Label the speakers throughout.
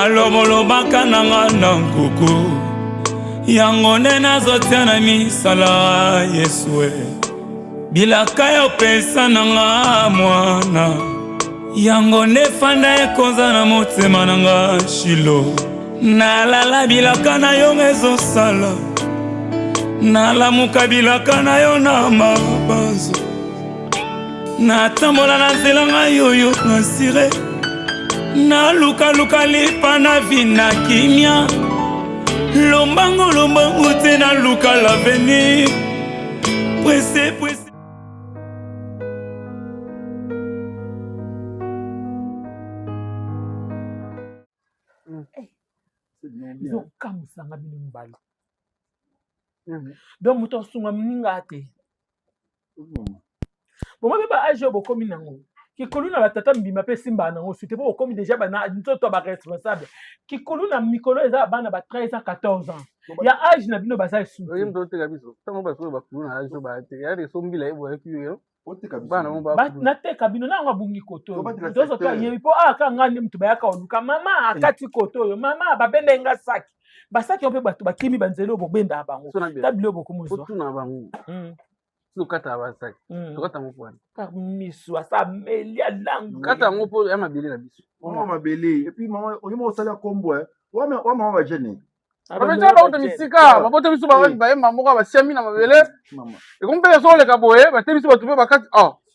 Speaker 1: balomolobaka nanga na nkuku yango nde nazotia na misala Yesue bilaka yo pesa nanga mwana yango nde fanda ekonza na motema nanga Shilo nalala bilaka na yo ezosala nalamuka bilaka na yo na mabanzo natambola na nzela ngai oyo nasire nalukaluka lipa na vina kimia lombango te naluka l'avenir presse
Speaker 2: zokamusanga bino mbali donc moto asunga mninga te boma mpe baage oyo bokomi nango kikolu na batata mbima mpe simba nango sute mpo bokomi deja nzoto baresponsable kikolu na mikolo eza bana ba 13 à 14 ans ya age na bino baza nateka bino nango abungi koto oyo mpo aka nga nde moto bayaka oluka mama akati koto oyo mama babende nga saki basaki yo mpe bato bakimi banzela oyo bobenda bango tabili oyo bokomozwa
Speaker 3: kata basaki tokata ngo pwana
Speaker 2: miso asameli alangu
Speaker 3: kata ngo po ya mabele na biso
Speaker 4: mabele et puis mama oyima osala kombo wa mama ba jeune
Speaker 3: babeja bakuta misika babote biso bayemba moko basiami na mabele ekompe so oleka boye bate biso bato mpe bakati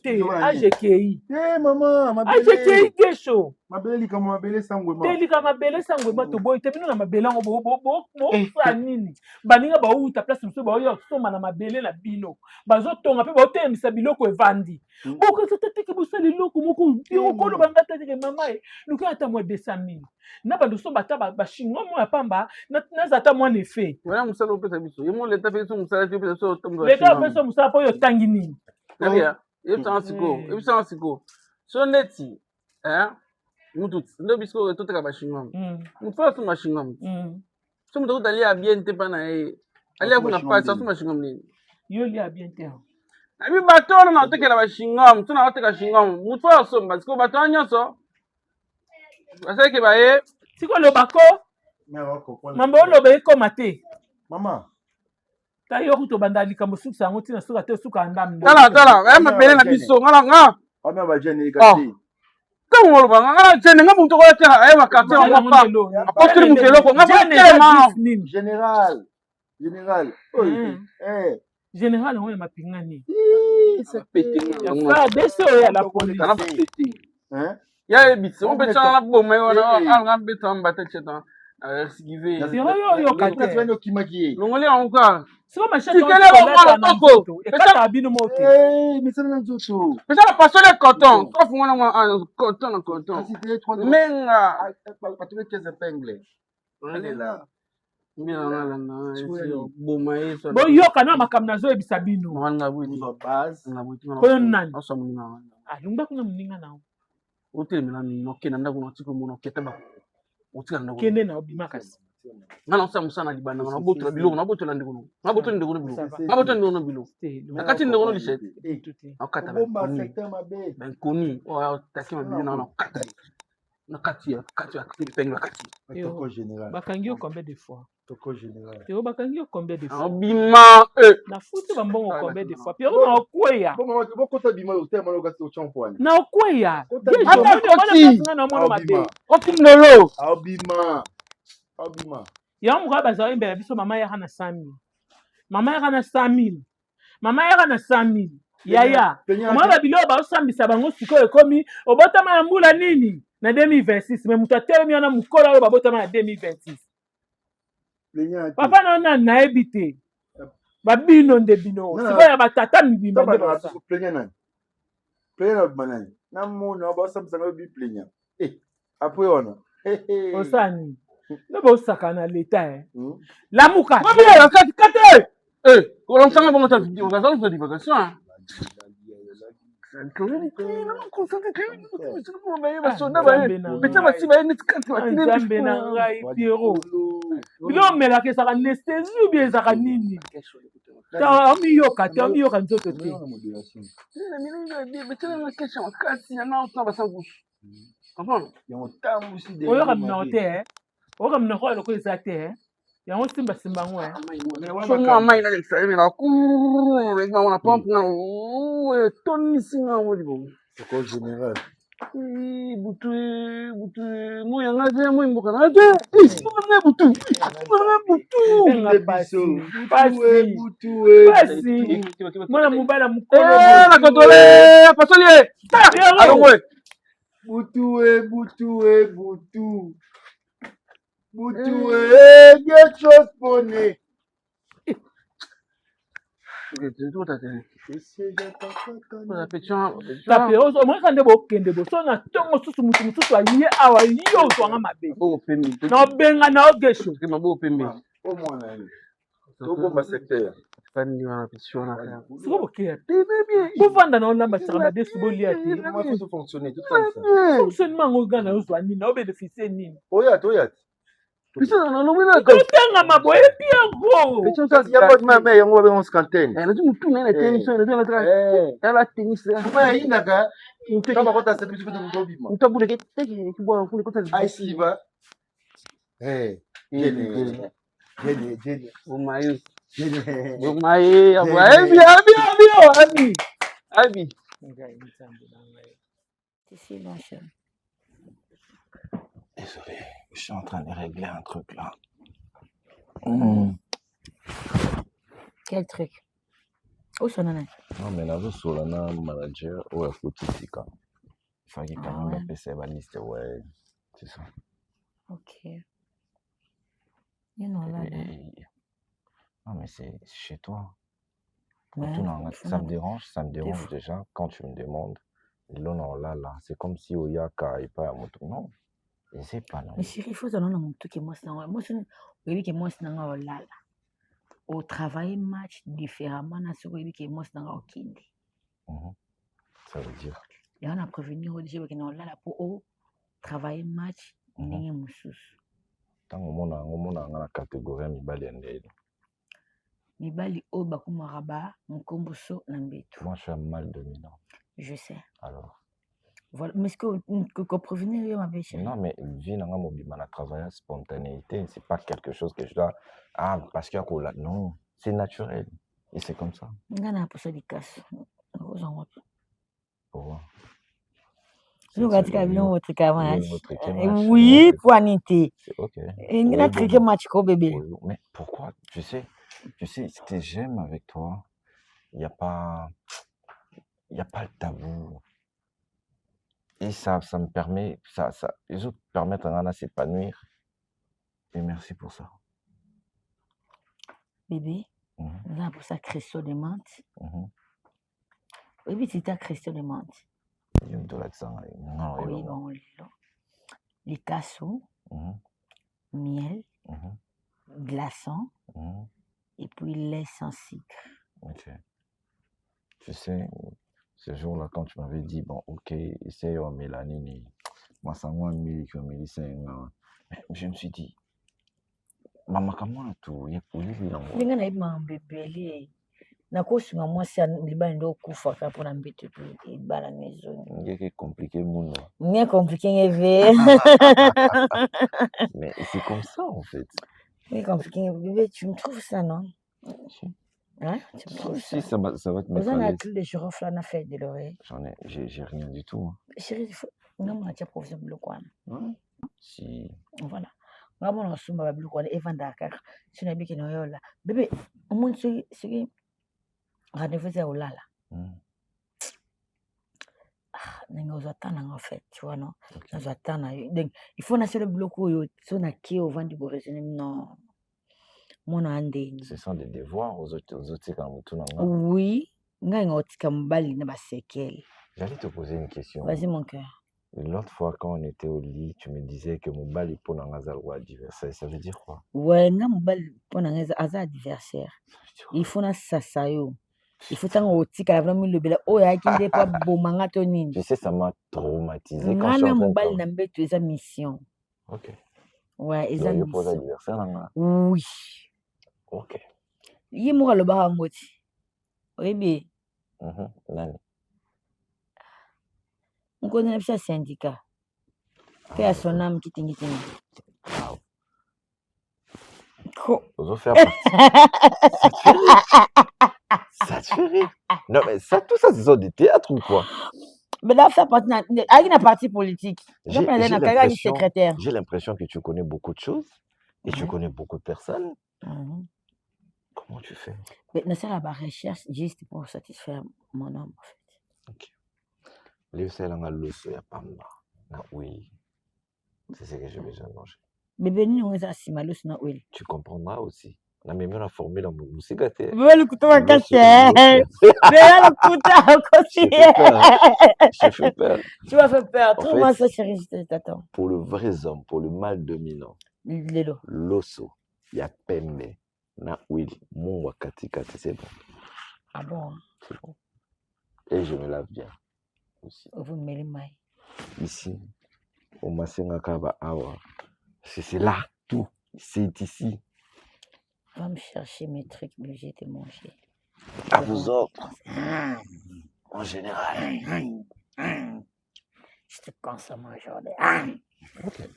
Speaker 2: AGKI
Speaker 4: mama
Speaker 2: AGKI gesho
Speaker 4: mabele likama mabele sangwema
Speaker 2: telika mabele sangwema to boy tebino na mabele ngo bo nini baninga bauta place biso baoyo soma na mabele na bino bazotonga pe baotemisa biloko evandi boko sotateke bosali loko moko okolo bangata teke mama luka ata mo 200,000 na baluso bata bashingo mo ya pamba na zata mo nefe
Speaker 3: wala musala opesa biso yemo leta pe so musala te opesa so tombo
Speaker 2: leta pe so musala po yo tangi nini
Speaker 3: ebisa siko so neti mutu ndo bisko toteka bashingam mutu aso mashingam so mutu utalia bien te pana alia kuna pasi aso mashingam nini
Speaker 2: yo lia bien te
Speaker 3: abi bato na otekela bashingam tuna oteka shingam mutu aso basiko bato nyonso baseke baye
Speaker 2: siko lobako mambo lobe koma te
Speaker 4: mama
Speaker 2: tayo kuto bandali kambo suka ngo tina suka te suka ndambe
Speaker 3: tala mabele na biso nga
Speaker 4: ama ba jeune kati
Speaker 3: tango loba nga jene nga muntu ko tena ay makate ngo pa apotri mutelo ko nga ba
Speaker 2: général ngo mapingani
Speaker 3: c'est pété
Speaker 2: ya deso ya la police
Speaker 3: na pété ya ebitse on peut tala bomé wana nga beto mbata cheta skive
Speaker 2: yo kate
Speaker 3: longoli encore
Speaker 2: sio machete na moko ekata bino moto
Speaker 4: misana nzoto
Speaker 3: pesa la passer le coton ko fungona mo coton na coton menga
Speaker 4: patule 15 épingles alela
Speaker 3: mbina na boma yeso
Speaker 2: bo yo kana makamna zo ebisa bino
Speaker 3: nga bwiti
Speaker 4: base
Speaker 3: nga bwiti
Speaker 2: ko nani
Speaker 3: aso muninga
Speaker 2: lumba kuna muninga nao
Speaker 3: hotel mina no kena ndako no tiko mono ketaba utika ndako
Speaker 2: kende na obima kasi
Speaker 3: ngana usa musana libanda ngana botola biloko na botola ndeko na botola ndeko biloko na botola ndeko biloko nakati ndeko lisete akata ben koni o taki mabili na kata nakati ya pengo kati
Speaker 4: toko général
Speaker 2: bakangi yo combien de fois
Speaker 4: toko général
Speaker 2: yo bakangi yo combien de fois
Speaker 3: bima
Speaker 2: na futi bambongo combien de fois pero na okweya
Speaker 4: boko to bima o tema lo kasi o champone
Speaker 2: na okweya
Speaker 3: na
Speaker 2: mwana mabe
Speaker 3: otindolo
Speaker 4: abima
Speaker 2: ya mwa bazali mbele biso mama ya na 100,000 mama ya na 100,000 mama ya na 100,000 yaya mwa bilo ba osambisa bango sikoyo ekomi obotama ya mbula nini na 2026 mais mutu atelemi wana mukolo oyo babotama na 2026 papa na ebite babino nde bino sikoyo batata mibimba nde basa
Speaker 4: plenya banani na mona ba osambisa ngo bi plenya après ona
Speaker 2: osani Nebo sakana leta La muka.
Speaker 3: Mabia kate. On s'en va monter vidéo, on va faire des vacances.
Speaker 2: oka mna kwa loko ezate yango simba ngwe
Speaker 3: Somo amai na l'extérieur la cour les gens on a pompe na Tony singa wodi bon.
Speaker 4: C'est quoi général?
Speaker 3: Butu mo yanga je mo imboka na je butu
Speaker 2: pasi mwana mobala mukolo
Speaker 3: na kotole pasolier alongwe
Speaker 4: butu quelque chose poney.
Speaker 2: Tapi omwaka nde bokende boso na ntongo susu mutu mosusu aye awa yo ozwanga mabe na obenga na ogesho
Speaker 4: Tobomba secteur.
Speaker 2: siko bokeya te bovanda na olambasaka madesu bolia te
Speaker 4: Comment faut fonctionner tout comme ça?
Speaker 2: fonctionnement yango gana ozwa nini na obénéficie nini
Speaker 4: Oyat.
Speaker 2: kotanga maboye pi yango
Speaker 4: Il y a pas de main, yango ba 11 cantine. Inaka, kama kota service kuto kutobima. Aisiva. Jene.
Speaker 3: Abi.
Speaker 5: Désolé, je suis en train de régler un truc là.
Speaker 6: Quel truc? Où sont les?
Speaker 5: Non, mais là, sur le manager, ouais, faut tout ça. Il fallait quand même passer la liste, ouais, c'est ça.
Speaker 6: Ok. Non,
Speaker 5: mais c'est chez toi.
Speaker 6: Ouais,
Speaker 5: Ça me dérange déjà quand tu me demandes. Là, c'est comme si Oyaka n'est pas à mon tour. Non, je sais pas. Non.
Speaker 6: mais chérie, il faut que mon truc moi c'est moi c'est au travail match différemment na ce que moi c'est au kindi.
Speaker 5: Ça veut dire.
Speaker 6: Et on a prévenu au DJ que non là pour travailler match ndenge mususu.
Speaker 5: Tant on a la catégorie
Speaker 6: Mibali o bakumaraba nkomboso na mbeto.
Speaker 5: Moi je suis un mal dominant.
Speaker 6: Je sais.
Speaker 5: Alors.
Speaker 6: Voilà, mais est-ce que prévenir ma belle chérie?
Speaker 5: Non, mais vie n'a pas travailler spontanéité, c'est pas quelque chose que je dois parce qu'il y a quoi non, c'est naturel et c'est comme ça.
Speaker 6: Ngana pour ça des casses.
Speaker 5: Pourquoi?
Speaker 6: Je vais te dire votre camarade.
Speaker 5: Oui,
Speaker 6: pour Anité.
Speaker 5: C'est OK.
Speaker 6: Et on a triqué match quoi bébé.
Speaker 5: Mais pourquoi? Tu sais ce que j'aime avec toi, il y a pas le tabou. Et ça me permet, les autres permettent à s'épanouir. Et merci pour ça.
Speaker 6: Bébé, on a pour ça Christo de menthe. Oui, c'est un Christo de menthe.
Speaker 5: Il y a de l'accent.
Speaker 6: Oui, bon, les casseaux, miel, glaçons, et puis lait sans sucre.
Speaker 5: Ok. Tu sais, ce jour-là, quand tu m'avais dit, bon, ok, essaye en mélanine, moi, ça m'a mis comme il mais je me suis dit, maman, comment tout, il y a pour lui, là.
Speaker 6: Il y a un bébé, na kosunga mwasi ya libani ndo kufaka mpona mbeto pe ebala maison.
Speaker 5: Ngeke compliqué mon.
Speaker 6: Ngeke compliqué ngeve.
Speaker 5: Mais c'est comme ça en fait.
Speaker 6: Oui, compliqué bébé, tu me trouves ça non? Hein? Tu me trouves ça?
Speaker 5: Si ça va te mettre
Speaker 6: à l'aise. Vous avez des girofles à fait de l'oreille.
Speaker 5: J'ai rien du tout. Hein.
Speaker 6: Chérie, non mon atia professeur Blokwana.
Speaker 5: Si.
Speaker 6: Voilà. Vraiment on suma Blokwana Evan Dakar. Tu n'as bien que non là. Bébé, au moins c'est rendez-vous à Olala. Nous attendons en fait, tu vois, non? Nous attendons. Il faut que le bloc où on a qui au vent du Brésil. Non. Mon andé.
Speaker 5: Ce sont des devoirs aux autres comme tout le monde.
Speaker 6: Oui. J'allais
Speaker 5: te poser une question.
Speaker 6: Vas-y, mon cœur.
Speaker 5: L'autre fois, quand on était au lit, tu me disais que mon bal est pour un adversaire. Ça veut dire quoi? Ouais,
Speaker 6: mon bal pour un adversaire. Il faut que ça s'aille. Il faut que vraiment le bel oh ya kinde pas beau mangatonine.
Speaker 5: Tu sais ça m'a traumatisé
Speaker 6: quand je suis en train de faire tes mission.
Speaker 5: OK.
Speaker 6: Ouais,
Speaker 5: ils ont posé l'adversaire là.
Speaker 6: Oui.
Speaker 5: OK.
Speaker 6: Il mourra le bar ngoti. Oui bien.
Speaker 5: Nani.
Speaker 6: On connaît ça syndicat. Fait à son âme qui tingi.
Speaker 5: Ozo faire partie. Ça te fait rire. Ça te fait rire. Non, mais ça, tout ça, c'est ça des théâtres ou quoi?
Speaker 6: Mais là, faire partie d'une parti politique.
Speaker 5: J'ai
Speaker 6: Secrétaire.
Speaker 5: l'impression que tu connais beaucoup de choses et tu connais beaucoup de personnes. Comment tu fais?
Speaker 6: Mais c'est la recherche juste pour satisfaire mon homme, en fait.
Speaker 5: Ok. Les salanga loso ya pamba. Oui. C'est ce que j'ai besoin de manger.
Speaker 6: Bébé, nous, on a si malus na oui.
Speaker 5: Tu comprendras aussi. Na même la formule dans musique.
Speaker 6: Bébé, le couteau à casser. Bébé, le couteau à casser.
Speaker 5: J'ai fait peur.
Speaker 6: Tu m'as fait peur. Trouve-moi ça, chérie, je t'attends.
Speaker 5: Pour le vrai homme, pour le mal dominant. L'osso, ya pembe. Na oui. Mon wakati kati, c'est bon.
Speaker 6: Ah bon?
Speaker 5: C'est bon. Et je me lave bien. Aussi.
Speaker 6: Vous me mettez maille.
Speaker 5: Ici, au Masenga Kaba Awa. C'est là, tout. C'est ici.
Speaker 6: Va me chercher mes trucs, mais j'ai été manger.
Speaker 5: À vous autres. En général.
Speaker 6: Je te consomme aujourd'hui.
Speaker 5: Ok.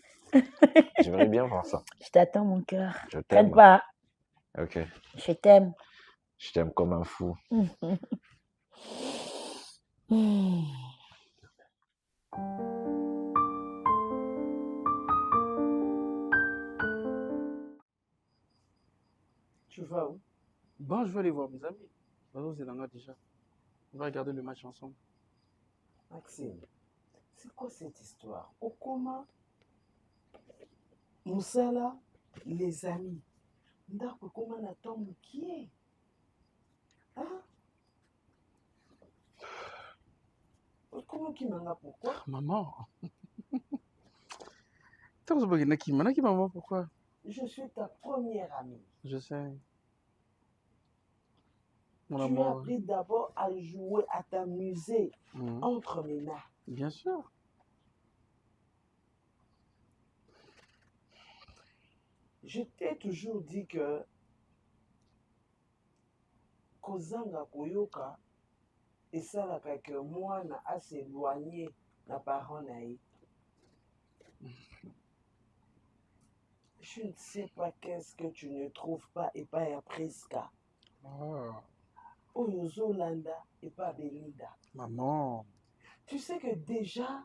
Speaker 5: J'aimerais bien voir ça.
Speaker 6: Je t'attends, mon cœur.
Speaker 5: Je t'aime.
Speaker 6: Pas.
Speaker 5: Ok.
Speaker 6: Je t'aime.
Speaker 5: Je t'aime comme un fou.
Speaker 3: Tu vas où? Bon, je vais aller voir mes amis. Déjà. On va regarder le match ensemble.
Speaker 7: Maxime, c'est quoi cette histoire? Okoma, Moussala, les amis. Ndako koma na tombe qui est? Hein? Comment qui m'a pourquoi?
Speaker 3: Maman. Maman, pourquoi?
Speaker 7: Je suis ta première amie.
Speaker 3: Je sais.
Speaker 7: Tu as appris d'abord à jouer, à t'amuser entre mes mains.
Speaker 3: Bien sûr.
Speaker 7: Je t'ai toujours dit que Kozanga Koyoka et ça que moi na à s'éloigner na parent naï. Je ne sais pas qu'est-ce que tu ne trouves pas et pas à Priska. Oyozolanda et pas Belinda.
Speaker 3: Maman.
Speaker 7: Tu sais que déjà,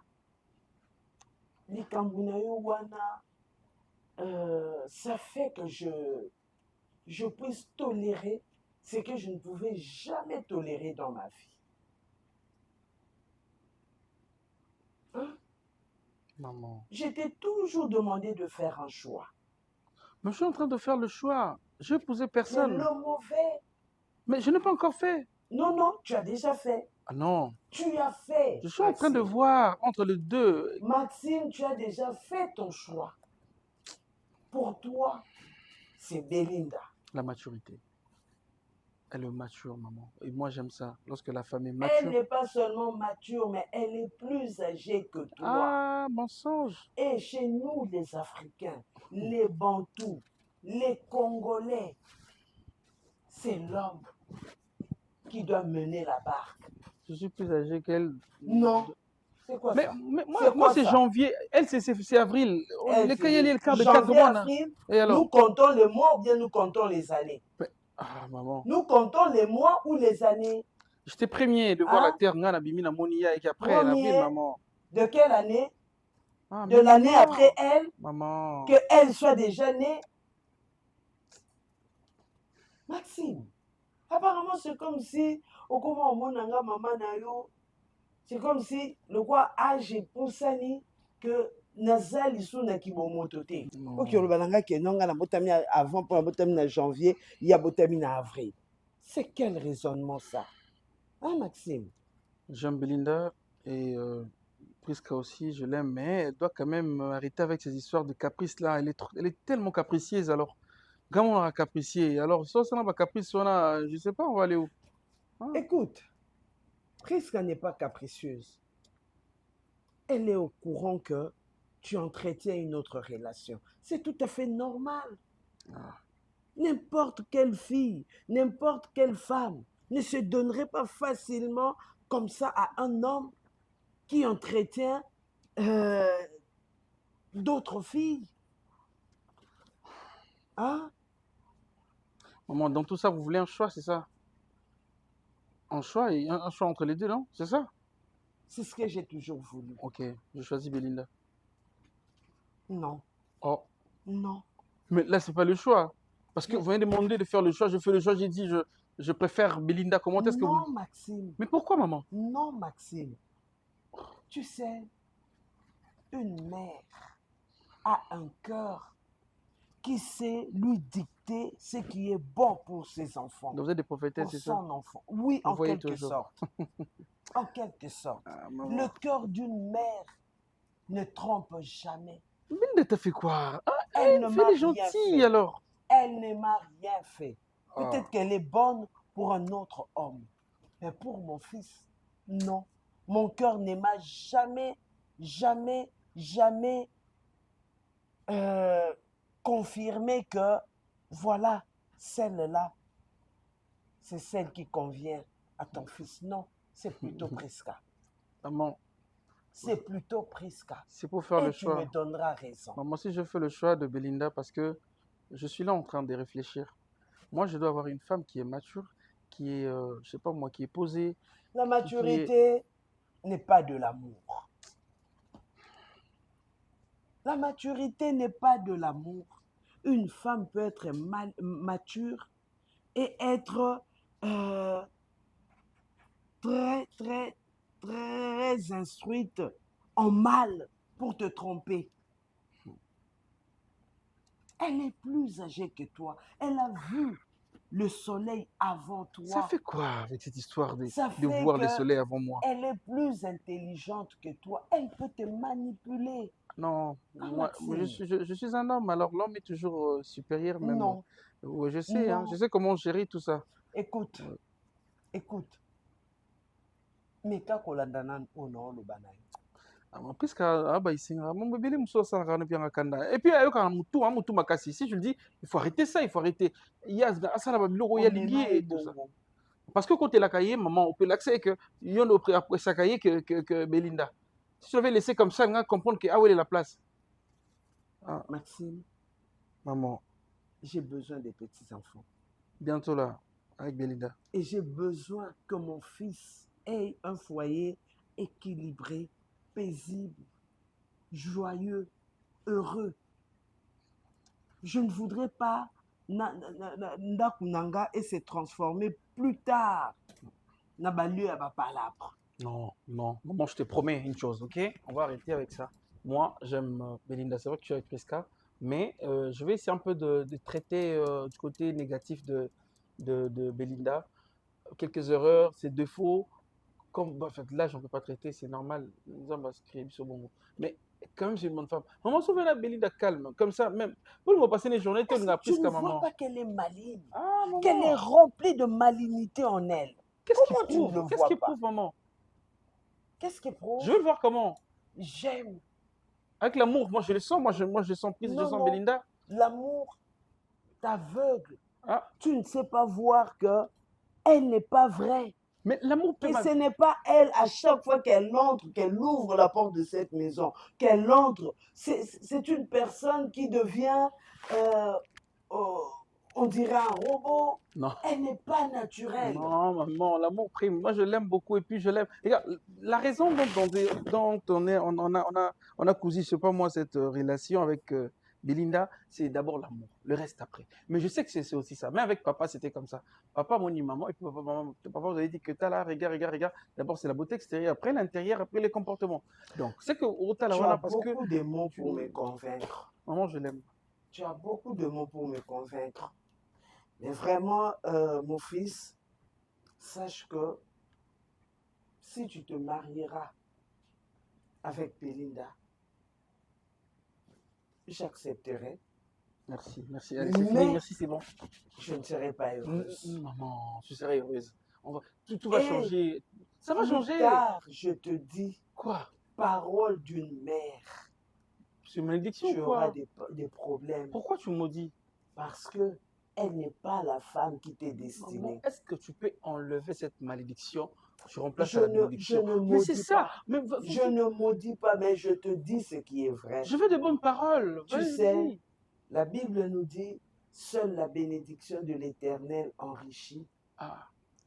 Speaker 7: les Kambunayo Wana, ça fait que je puisse tolérer ce que je ne pouvais jamais tolérer dans ma vie. Hein?
Speaker 3: Maman.
Speaker 7: Je t'ai toujours demandé de faire un choix.
Speaker 3: Mais je suis en train de faire le choix. Je n'ai posé personne.
Speaker 7: Mais le mauvais.
Speaker 3: Mais je n'ai pas encore fait.
Speaker 7: Non, non, tu as déjà fait.
Speaker 3: Ah non.
Speaker 7: Tu as fait.
Speaker 3: Je suis en train de voir entre les deux.
Speaker 7: Maxime, tu as déjà fait ton choix. Pour toi, c'est Belinda.
Speaker 3: La maturité. Elle est mature, maman. Et moi, j'aime ça. Lorsque la femme est mature.
Speaker 7: Elle n'est pas seulement mature, mais elle est plus âgée que toi.
Speaker 3: Ah, mensonge.
Speaker 7: Et chez nous, les Africains, les Bantous, les Congolais, c'est l'homme qui doit mener la barque.
Speaker 3: Je suis plus âgé qu'elle.
Speaker 7: Non. C'est quoi
Speaker 3: mais,
Speaker 7: ça?
Speaker 3: Mais moi c'est janvier. Elle, c'est avril. Le cahier est le quart de 4 mois.
Speaker 7: Avril, et alors? Nous comptons les mois ou bien nous comptons les années?
Speaker 3: Ah, maman.
Speaker 7: Nous comptons les mois ou les années?
Speaker 3: J'étais premier de voir la terre Ngana Bimina Monia et qu'après, avril, maman.
Speaker 7: De quelle année? De l'année après elle?
Speaker 3: Maman.
Speaker 7: Qu'elle soit déjà née? Maxime, apparemment c'est comme si, au comment on a maman nayo, c'est comme si le quoi âge poussani que nazali sous na kibomototé. Ok, le balanga qui est non la botami avant pour la botami na janvier, il y a botami na avril. C'est quel raisonnement ça? Hein, Maxime?
Speaker 3: J'aime Belinda et Priska aussi, je l'aime, mais elle doit quand même arrêter avec ces histoires de caprice là. Elle est tellement capricieuse alors. Comment on a capricié? Alors, ça n'a pas caprice, on a, je sais pas, on va aller où?
Speaker 7: Ah. Écoute, Priska n'est pas capricieuse. Elle est au courant que tu entretiens une autre relation. C'est tout à fait normal. Ah. N'importe quelle fille, n'importe quelle femme ne se donnerait pas facilement comme ça à un homme qui entretient d'autres filles. Hein?
Speaker 3: Maman, dans tout ça, vous voulez un choix, c'est ça? Un choix et un choix entre les deux, non? C'est ça?
Speaker 7: C'est ce que j'ai toujours voulu.
Speaker 3: Ok, je choisis Belinda.
Speaker 7: Non,
Speaker 3: Oh,
Speaker 7: non.
Speaker 3: mais là, c'est pas le choix. Parce que
Speaker 7: Mais-
Speaker 3: vous m'avez demandé de faire le choix, je fais le choix, j'ai dit, je préfère Belinda. Comment est-ce que vous...
Speaker 7: Non, Maxime.
Speaker 3: Mais pourquoi, maman?
Speaker 7: Non, Maxime. Tu sais, une mère a un cœur qui sait lui dicter ce qui est bon pour ses enfants,
Speaker 3: Vous êtes des prophétesses,
Speaker 7: pour
Speaker 3: c'est ça?
Speaker 7: son enfant. Oui,
Speaker 3: Vous
Speaker 7: en
Speaker 3: voyez
Speaker 7: quelque
Speaker 3: toujours.
Speaker 7: sorte. En quelque sorte.
Speaker 3: Ah, maman.
Speaker 7: Le cœur d'une mère ne trompe jamais.
Speaker 3: Belinda t'a fait quoi? Ah,
Speaker 7: Elle ne
Speaker 3: fais
Speaker 7: m'a
Speaker 3: les
Speaker 7: rien
Speaker 3: gentils,
Speaker 7: fait.
Speaker 3: alors.
Speaker 7: Elle ne m'a rien fait.
Speaker 3: Ah.
Speaker 7: Peut-être qu'elle est bonne pour un autre homme. Mais pour mon fils, non. Mon cœur ne m'a jamais, jamais, jamais confirmé que voilà, celle-là, c'est celle qui convient à ton fils. Non, c'est plutôt Prisca.
Speaker 3: Maman,
Speaker 7: C'est plutôt Prisca.
Speaker 3: c'est pour faire
Speaker 7: Et
Speaker 3: le
Speaker 7: tu
Speaker 3: choix.
Speaker 7: me donneras raison.
Speaker 3: Maman, si je fais le choix de Belinda, parce que je suis là en train de réfléchir. Moi, je dois avoir une femme qui est mature, qui est, je sais pas moi, qui est posée.
Speaker 7: La maturité n'est pas de l'amour. La maturité n'est pas de l'amour. Une femme peut être mature et être très, très, très instruite en mal pour te tromper. Elle est plus âgée que toi. Elle a vu le soleil avant toi.
Speaker 3: Ça fait quoi avec cette histoire
Speaker 7: Ça
Speaker 3: de
Speaker 7: fait
Speaker 3: voir le
Speaker 7: que
Speaker 3: soleil avant moi?
Speaker 7: elle est plus intelligente que toi. Elle peut te manipuler.
Speaker 3: Non,
Speaker 7: Ah,
Speaker 3: moi,
Speaker 7: Maxime.
Speaker 3: je suis un homme, alors l'homme est toujours supérieur même.
Speaker 7: Non,
Speaker 3: Ouais, je sais, hein,
Speaker 7: non.
Speaker 3: je sais comment gérer tout ça.
Speaker 7: Écoute, écoute. Mais quand on l'a donné au nom le banane.
Speaker 3: Puisque mon bébé et puis mutu makasi. Si je le dis, il faut arrêter ça, il faut arrêter. Il y a ça là biloko ya lingi et tout ça. Parce que quand tu es la cahier, maman, on peut l'accès que il y en a après sa cahier que Belinda. Si je l'avais laissé comme ça, on va comprendre que ah où est la place. Ah,
Speaker 7: Maxime,
Speaker 3: maman,
Speaker 7: j'ai besoin des petits-enfants.
Speaker 3: bientôt là, avec Belinda.
Speaker 7: Et j'ai besoin que mon fils ait un foyer équilibré, paisible, joyeux, heureux. Je ne voudrais pas Ndakunanga et se transformer plus tard dans le lieu à ma palabre.
Speaker 3: Non, non. Maman, je te promets une chose, ok? On va arrêter avec ça. Moi, j'aime Belinda. C'est vrai que je suis avec Prisca, mais je vais essayer un peu de traiter du côté négatif de Belinda. Quelques erreurs, ses défauts. Comme bah, en fait, là, j'en peux pas traiter, c'est normal. Nous allons se créer sur bon mot. Mais quand même, c'est une bonne femme. Maman, sauve la Belinda calme, comme ça, même. Pour nous passer les journées, tu
Speaker 7: Tu
Speaker 3: as
Speaker 7: ne
Speaker 3: Prisca,
Speaker 7: vois
Speaker 3: maman.
Speaker 7: pas qu'elle est maligne,
Speaker 3: Ah, maman.
Speaker 7: qu'elle est remplie de malignité en elle.
Speaker 3: Qu'est-ce
Speaker 7: Comment
Speaker 3: qu'il
Speaker 7: tu ne le
Speaker 3: prouve? Qu'est-ce
Speaker 7: vois
Speaker 3: qu'il
Speaker 7: pas?
Speaker 3: prouve, maman?
Speaker 7: Qu'est-ce qu'elle prouve?
Speaker 3: Je veux le voir comment.
Speaker 7: J'aime.
Speaker 3: Avec l'amour, moi je le sens, moi je sens Prise, je
Speaker 7: Non,
Speaker 3: sens
Speaker 7: non.
Speaker 3: Belinda.
Speaker 7: L'amour t'aveugle.
Speaker 3: Ah,
Speaker 7: Tu ne sais pas voir que elle n'est pas vraie.
Speaker 3: mais l'amour peut
Speaker 7: Et ce n'est pas elle, à chaque fois qu'elle entre, qu'elle ouvre la porte de cette maison, qu'elle entre, c'est une personne qui devient, on dirait un robot.
Speaker 3: Non.
Speaker 7: Elle n'est pas naturelle.
Speaker 3: Non, maman, l'amour prime. Moi, je l'aime beaucoup et puis je l'aime. Regarde, la raison dont on a cousu, je sais pas moi, cette relation avec Belinda, c'est d'abord l'amour. Le reste après. Mais je sais que c'est aussi ça. Mais avec papa, c'était comme ça. Papa, mon maman, et puis papa vous avez dit que t'as là, regarde. D'abord, c'est la beauté extérieure, après l'intérieur, après les comportements. Donc, c'est que
Speaker 7: Tu as
Speaker 3: voilà, parce
Speaker 7: beaucoup
Speaker 3: que
Speaker 7: de mots pour me convaincre.
Speaker 3: maman, je l'aime.
Speaker 7: Tu as beaucoup de mots pour me convaincre. Mais vraiment, mon fils, sache que si tu te marieras avec Belinda, j'accepterai.
Speaker 3: Merci. Allez, c'est
Speaker 7: Mais-
Speaker 3: fini, merci, c'est bon.
Speaker 7: Je ne serai pas heureuse.
Speaker 3: Maman, tu serais heureuse. Tout va
Speaker 7: Et
Speaker 3: changer. Ça va
Speaker 7: Plus
Speaker 3: changer.
Speaker 7: tard, je te dis,
Speaker 3: Quoi?
Speaker 7: parole d'une mère,
Speaker 3: C'est une malédiction
Speaker 7: tu
Speaker 3: ou
Speaker 7: auras
Speaker 3: quoi?
Speaker 7: des problèmes
Speaker 3: Pourquoi tu me maudis?
Speaker 7: parce que elle n'est pas la femme qui t'est
Speaker 3: Maman,
Speaker 7: destinée.
Speaker 3: est-ce que tu peux enlever cette malédiction? Tu remplaces
Speaker 7: Je
Speaker 3: la
Speaker 7: ne
Speaker 3: bénédiction. Mais
Speaker 7: maudis
Speaker 3: c'est ça.
Speaker 7: pas.
Speaker 3: Mais
Speaker 7: Je ne maudis pas, mais je te dis ce qui est vrai.
Speaker 3: je veux de bonnes paroles.
Speaker 7: Tu
Speaker 3: Vas-y.
Speaker 7: sais, la Bible nous dit Seule la bénédiction de l'Éternel enrichit,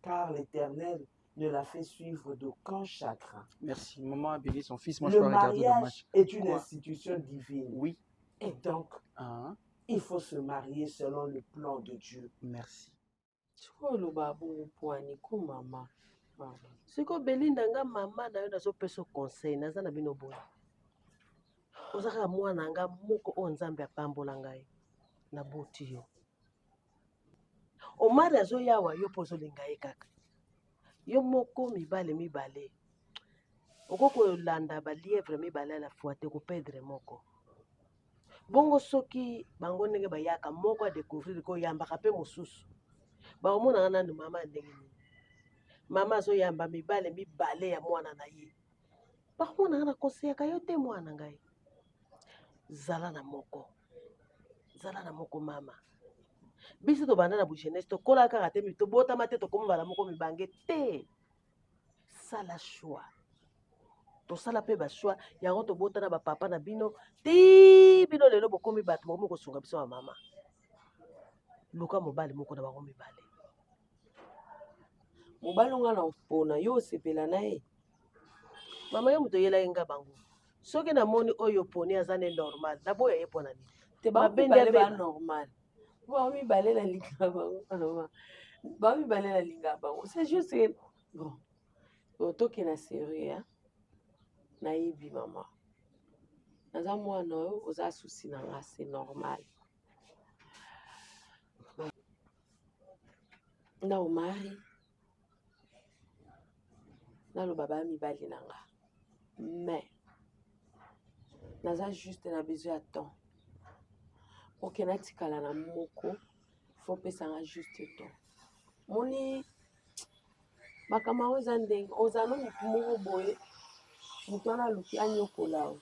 Speaker 7: car l'Éternel ne la fait suivre d'aucun chagrin.
Speaker 3: Merci. Maman a béni son fils. Moi,
Speaker 7: Le
Speaker 3: je peux regarder le
Speaker 7: mariage
Speaker 3: match.
Speaker 7: est une institution divine.
Speaker 3: Oui.
Speaker 7: Et donc, il faut se marier selon le plan de Dieu.
Speaker 3: Merci.
Speaker 8: Sikolo babu pwani ku mama. Siko belinda nga mama na yo nazopesa conseil naza na bino boye. Ozaka mwana nga moko o nzambe apambola ngai na boti yo. Omari azoyawa yo pozo linga ye kaka. Yo moko mibale. Okoko landa ba lièvre mibale la fois te ko perdre moko. Bongo soki bango ndenge bayaka moko a découvrir ko yambaka pe mosusu. Ba omona na ndu mama ndenge ni. Mama azoyamba mibale ya mwana na ye. Ba omona na conseil ka yo te mwana ngai. Zala na moko mama. Biso to banda na bu jeunesse to kola kaka te mi to bota mate to komba na moko mibange te. Sala choix. To sala pe ba choix yango to bota na ba papa na bino ti bino lelo bokomi bato moko sunga biso wa mama. Luka mobali moko na bango mibale. Mobali nga na pona yo sepela na ye. Mama yo muto yela yenga bango. Soki na moni oyo poni azane normal. Na boya ye pona ni.
Speaker 9: Te ba mibale ba normal. Ba mibale la linga bango. Ba mibale la linga bango. C'est juste bon. Otoke na sérieux na yebi mama. Naza mwana yo oza souci na nga c'est normal. Na omari. Na lo baba mibali na nga. Mais naza juste na besoin de temps. Ok, na tikala na moko, faut pesa nga juste temps. Moni bakama oza ndenge, oza no moko boye. Mutana luki anyokola.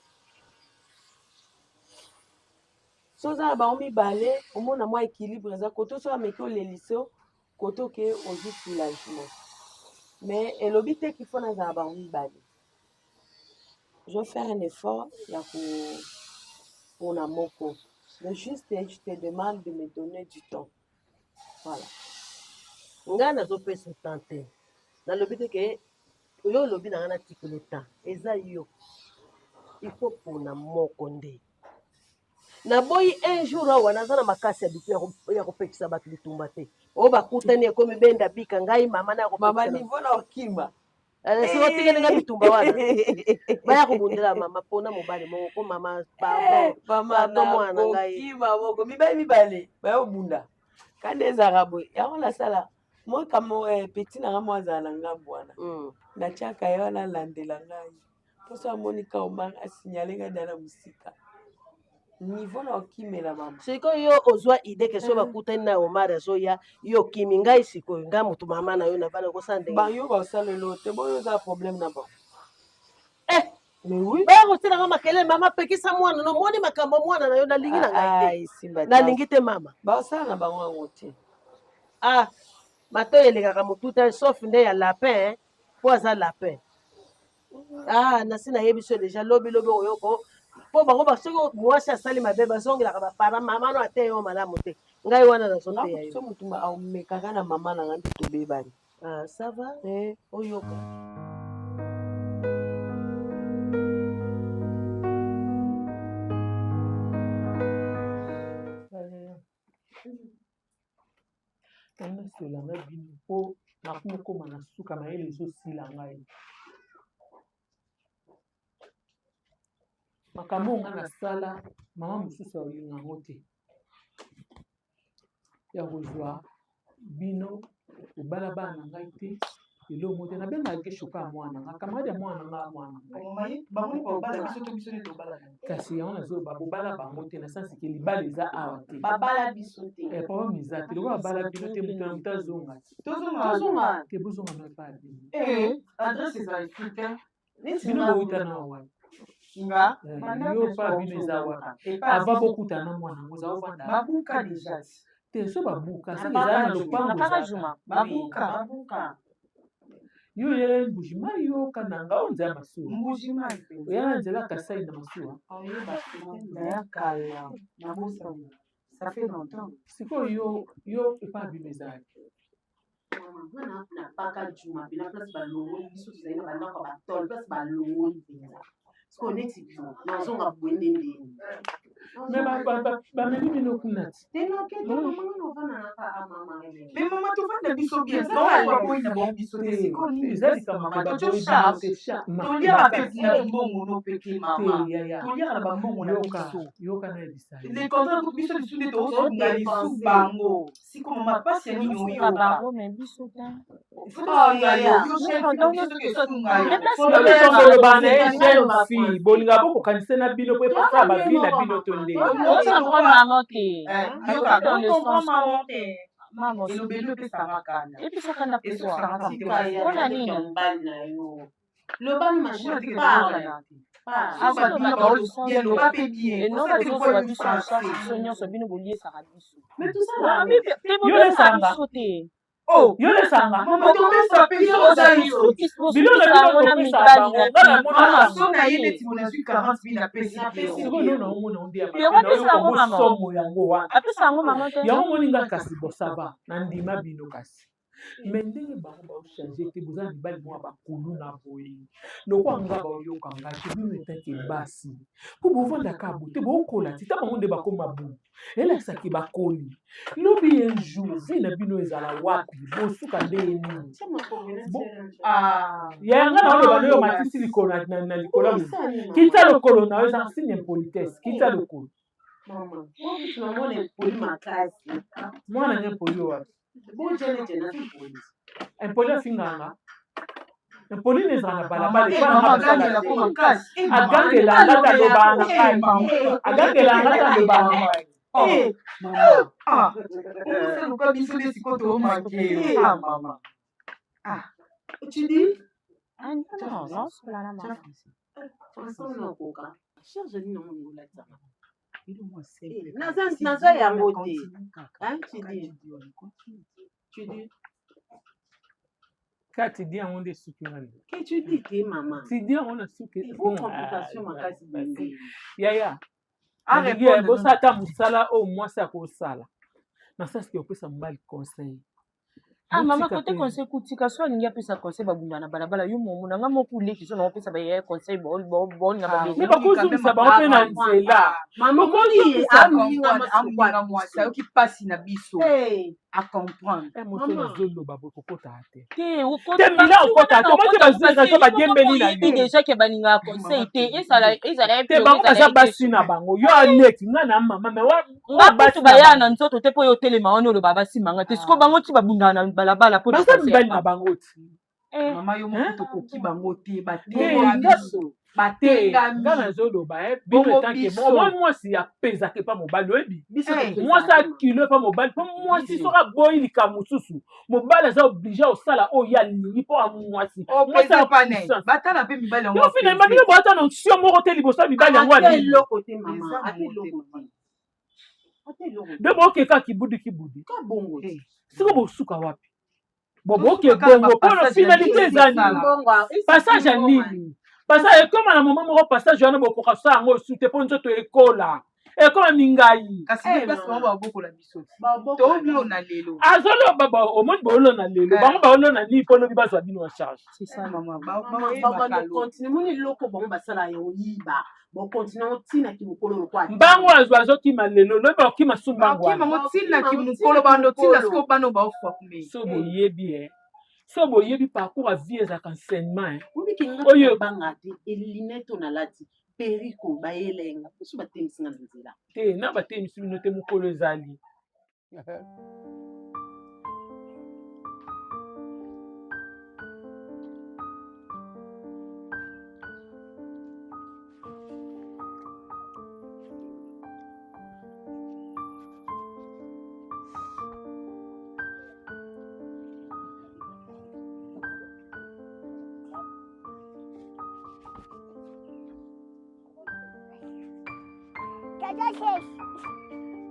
Speaker 9: So za ba mibale, omona mwa équilibre za koto so ameki oleliso, koto ke ozu soulagement. Mais elobi te qu'il faut na za ba mibale. Je vais faire un effort pour la moko. Mais juste, je te demande de me donner du temps. Voilà.
Speaker 8: Nga na zo pesa tante. Na lobi te ke yo lobi na ngana tiki le temps. Eza yo. Il faut pour na moko nde. Na boyi un jour awa naza na makasi ya kopekisa bato bitumba te. O bakutani ekomi benda bika ngai mama na kopekisa.
Speaker 9: Mama niveau na okimba.
Speaker 8: Siko tika nga bitumba wana. Baya kubundela mama pona mobali moko ko mama
Speaker 9: mama na mwana ngai. Okimba moko mibale baya obunda. Kande ezaka boye. Yango la sala moi kamo petit na moi za na ngambo wana. Na chaka yo na landela ngai. Poso amoni ka omanga asignale nga dana musika. Niveau na okimela mama.
Speaker 8: Siko yo ozwa idée que so bakutani na Omar azoya yo kimi ngai siko nga mutu mama na yo na bana ko sande.
Speaker 9: Ba yo ba salelo te boyo za problème na ba.
Speaker 8: Mais oui. Ba ko tena kama kele mama pekisa mwana no moni makambo mwana na yo na lingi na ngai te. Na lingi te mama.
Speaker 9: Ba sala na bango ngote.
Speaker 8: Mato yeleka mutu ta sauf nde ya lapin po za lapin. Na sina yebiso déjà lobi oyoko. Po bango ba soko mwasi asali mabe bazongela ka para mama no ate yo malamu te. Ngai wana na sote ya yo.
Speaker 9: So mutu ma omekaka na mama na ngandu to bebani.
Speaker 8: Ça va? Oyoko.
Speaker 2: Tanga sila ngai bino po na koma na suka na ele so sila ngai. Makambo nga na sala mama mosusu alinga ngo te. Ya kozwa bino obala bana ngai te elo mote na benga ke shuka mwana nga kamadi ya mwana nga mwana ngai.
Speaker 7: Bango ba obala biso to biso ne to bala.
Speaker 2: Kasi yango nazo ba obala bango te na sansi ke libala eza awa te.
Speaker 7: Babala biso te.
Speaker 2: Problème eza te lokwa babala bino te mutu na mutu azonga.
Speaker 7: Tozonga.
Speaker 2: Ke bozonga na pa bino.
Speaker 7: Adresse eza écrite.
Speaker 2: Bino bouta na wa.
Speaker 7: Nga
Speaker 2: yo pa bino eza wa. Ava bokuta na mwana ngo za ovanda.
Speaker 7: Babuka déjà.
Speaker 2: Te so babuka sa eza na lopango.
Speaker 7: Babuka.
Speaker 2: Yo ye mbujima yo kananga onza masu.
Speaker 7: Mbujima.
Speaker 2: Oya nzela kasai na masu.
Speaker 7: Ya kala. Na bosa.
Speaker 10: Ça fait longtemps.
Speaker 2: sikoyo yo epa bimezali
Speaker 8: Mwana na paka juma bila place balongoli biso tozali na bandako batole place balongoli mpenza siko neti bino nazonga bwende ndeni
Speaker 2: me bamemi bino kuna ti
Speaker 8: tenokete mamanga novana naka amama
Speaker 10: Mais maman, tu vas de biso bien. C'est pas quoi pour une bonne biso. C'est quoi ni
Speaker 2: ezali kama
Speaker 10: maman. Tu
Speaker 2: baboyi
Speaker 10: charges.
Speaker 2: bino te
Speaker 10: Tu lis avec la bongo no peki maman. Tu lis avec la bongo na biso.
Speaker 2: yoka na ebisali
Speaker 10: Les contrats pour biso biso de to ngali sous bango. Si comme maman passe ya ni yo.
Speaker 6: bango me biso te
Speaker 10: Oh ya ya. Yo chef biso ke sous ngali.
Speaker 2: tokoloba na ye jeune fille bolinga bokokanisa na bino po epasa bavi na bino to nde
Speaker 6: okomprendre maman te
Speaker 10: Yo ka comprendre maman te.
Speaker 6: mama
Speaker 10: Et le bébé peut s'amakana.
Speaker 6: episaka na
Speaker 10: Et
Speaker 6: poa
Speaker 10: ça
Speaker 6: mpona nini
Speaker 8: mbali na yo lobani mashine
Speaker 6: enonga tozozwa biso na charge biso nyonso bino boliesaka biso
Speaker 8: mais tout ça
Speaker 6: te bobesaka biso te
Speaker 2: yo lesanga
Speaker 6: apesa yango mama te
Speaker 2: yango moninga kasi bosava na ndima bino kasi me ndenge bango baochange te boza mibali mwa bakulu na boye lokwanga baoyokanga te bino etake basi mpo bovandaka bo te bookola te ta bango nde bakoma bu elakisaki bakoli lobi un jour vi na bino ezala wapi bosuka nde nini yanga na oloba noyo matisi likolo na likolo kita lokolo na yo eza signe impolitesse kita lokolo mwana nye poli wapi impoli afinganga impoli nezala na balabala agangela angata lobanga agangela angata lobanga
Speaker 8: tu dis naza yango te tu dis
Speaker 2: ka tidi yango nde suki ngani
Speaker 8: que tu dis te mama
Speaker 2: tidi yango na suki
Speaker 8: complication makasi bende
Speaker 2: yaya alingi bosala ata mosala oyo mwasi akosala na sasiki opesa mobali conseil
Speaker 6: mama kote conseil kutika so alingi apesa conseil babunda na balabala yo momona nga moko uleki so na opesa baye conseil bolinga
Speaker 2: me bakozongisa bango mpe na nzela
Speaker 10: aminga mwasi ayoki pasi na biso acomprendre
Speaker 2: moto nazoloba bokokota te
Speaker 6: te
Speaker 2: mila okota te omote bazongisa badiembeli na yo
Speaker 6: déjà ke balingaka conseil te ezala
Speaker 2: te bango baza basi na bango yo aleki nga na mama me
Speaker 6: nga bato baya na nzoto te mpo yo otelema wana oloba basimanga te siko bango ti babundaka na balabala po
Speaker 2: baza mibali na bango ti
Speaker 10: mama yo moko tokoki bango te
Speaker 2: nga nazoloba bino etanke omoi mwasi apezaka epa mobali oyebi mwasi akilo epa mobali mpo mwasi soki aboyi likambo mosusu mobali aza oblige osala oyo alingi mpo amwasi
Speaker 10: batala mpe mibali
Speaker 2: yo finalement bino boata na nsio moko te liboso ya mibali yango nde bookeka kibudi siko bosuka wapi boboke bongo mpona finalité eza nini passage ya nini passage ekoma na moma moko passage wana bokoka so yango osu te mpo nzoto ekola ekoma mingai azoloba omoni baolona lelo bango baolona nini mpo lobi bazwa bino en charge mbango azokima lelo lobi bakokima su mbango so boyebi so boyebi parcours ya vie ezalaka enseignement
Speaker 8: oyo elinete onalati periko bayelenga so batemisinga na nzela
Speaker 2: te na batemisi bino te mokolo ezali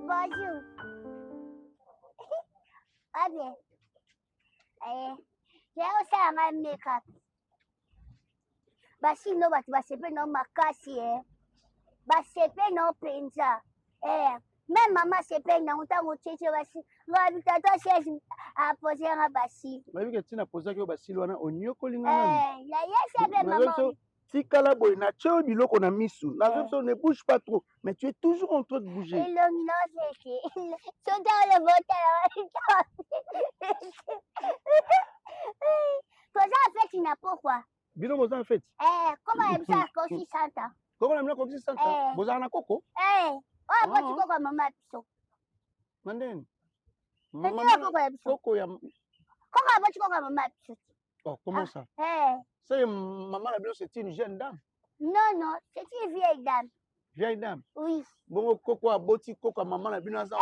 Speaker 11: Bonjour. Ah bien. J'ai aussi un make-up. Basi no batu basepe no makasi basepe no penza Même maman se peine dans autant au tchétché basi. L'habitateur siège à poser un basi.
Speaker 12: Bah oui, que tu n'as posé que basi loana onyoko
Speaker 11: La
Speaker 12: lingana.
Speaker 11: yes, c'est maman.
Speaker 12: Si Kalabo na tchao biloko na misu. La version ne bouge pas trop, mais tu es toujours en train de bouger.
Speaker 11: Et l'homme non c'est sont dans le vote. Toi ça en fait tu n'as pourquoi.
Speaker 12: Biloko ça en fait.
Speaker 11: Comment aime ça comme santa.
Speaker 12: Comment aime comme santa. Boza na koko.
Speaker 11: Oh, moi tu koko maman biso.
Speaker 12: Manden.
Speaker 11: Maman
Speaker 12: koko ya.
Speaker 11: Koko moi tu koko maman biso.
Speaker 12: Oh, comment ça? C'est maman la biso c'est une jeune dame.
Speaker 11: Non, c'est une vieille dame.
Speaker 12: Vieille dame?
Speaker 11: Oui.
Speaker 12: Bon, koko a boti koko maman la biso ça.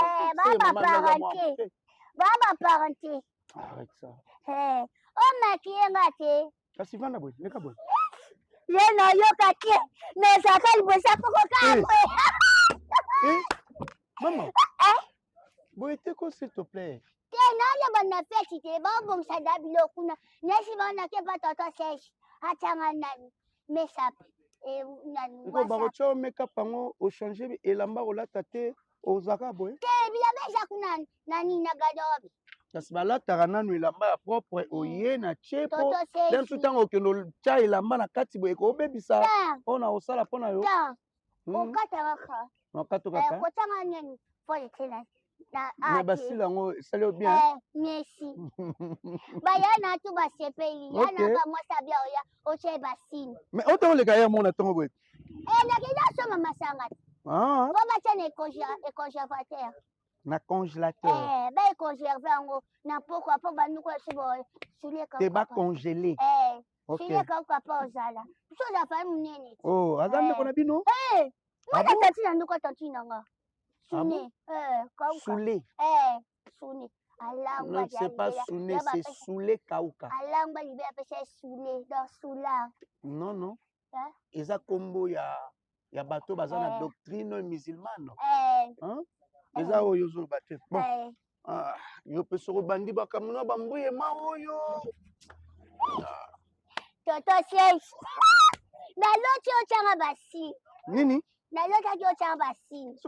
Speaker 11: Baba parenté.
Speaker 12: Arrête ça.
Speaker 11: Oh ma kiengate.
Speaker 12: Kasi vanda boy, neka boy.
Speaker 11: Leno yokate. Mais ça quand il ça koko ka.
Speaker 12: Maman. Boy, t'es quoi s'il te plaît?
Speaker 11: Tena ya bana feti te ba bom sa dabilo kuna. Nesi bana ke ba toto sesh. Atanga nani. Mesap. Nani.
Speaker 12: Ko ba rocho make up pango o changer elamba o lata te o zaka boy.
Speaker 11: Te bila beja kuna nani na gadobi.
Speaker 12: Kasi balata nanu elamba ya propre oye na chepo. Dem tout temps okendo cha elamba na kati boy ko bebisa. Ona osala pona yo.
Speaker 11: Okata raka.
Speaker 12: Okato kaka.
Speaker 11: Ko tanga nani. Faut tena.
Speaker 12: Mais basila ngo salio bien.
Speaker 11: Merci. Bayana tu basepeli. Yana ka moi sabia oya oche basine.
Speaker 12: Mais autant le gars mon attend boy.
Speaker 11: Na kida so mama sangati.
Speaker 12: Ah.
Speaker 11: Ko ba tene congélateur.
Speaker 12: Na congélateur.
Speaker 11: Ba conserver ngo na pourquoi pas ba nuko sibo sulie ka.
Speaker 12: Te ba congeler.
Speaker 11: Sulie ka kwa pa ozala. So za fa munene.
Speaker 12: Oh, azande kona bino?
Speaker 11: Moi tati na nuko tati nanga. Soune.
Speaker 12: Soulé.
Speaker 11: Soune.
Speaker 12: Non, c'est pas soulé, c'est soulé kauka.
Speaker 11: Alamba libé appelle soulé dans soula.
Speaker 12: Non, non. Eza combo ya bateau bazana doctrine musulmane. Hein? Eza oyo zo bateau. Bon. Ah, yo pe soro bandi bakamuna bambuye ma oyo.
Speaker 11: Toto siège. Na locho changa basi.
Speaker 12: Nini?
Speaker 11: Na locho kyo changa basi.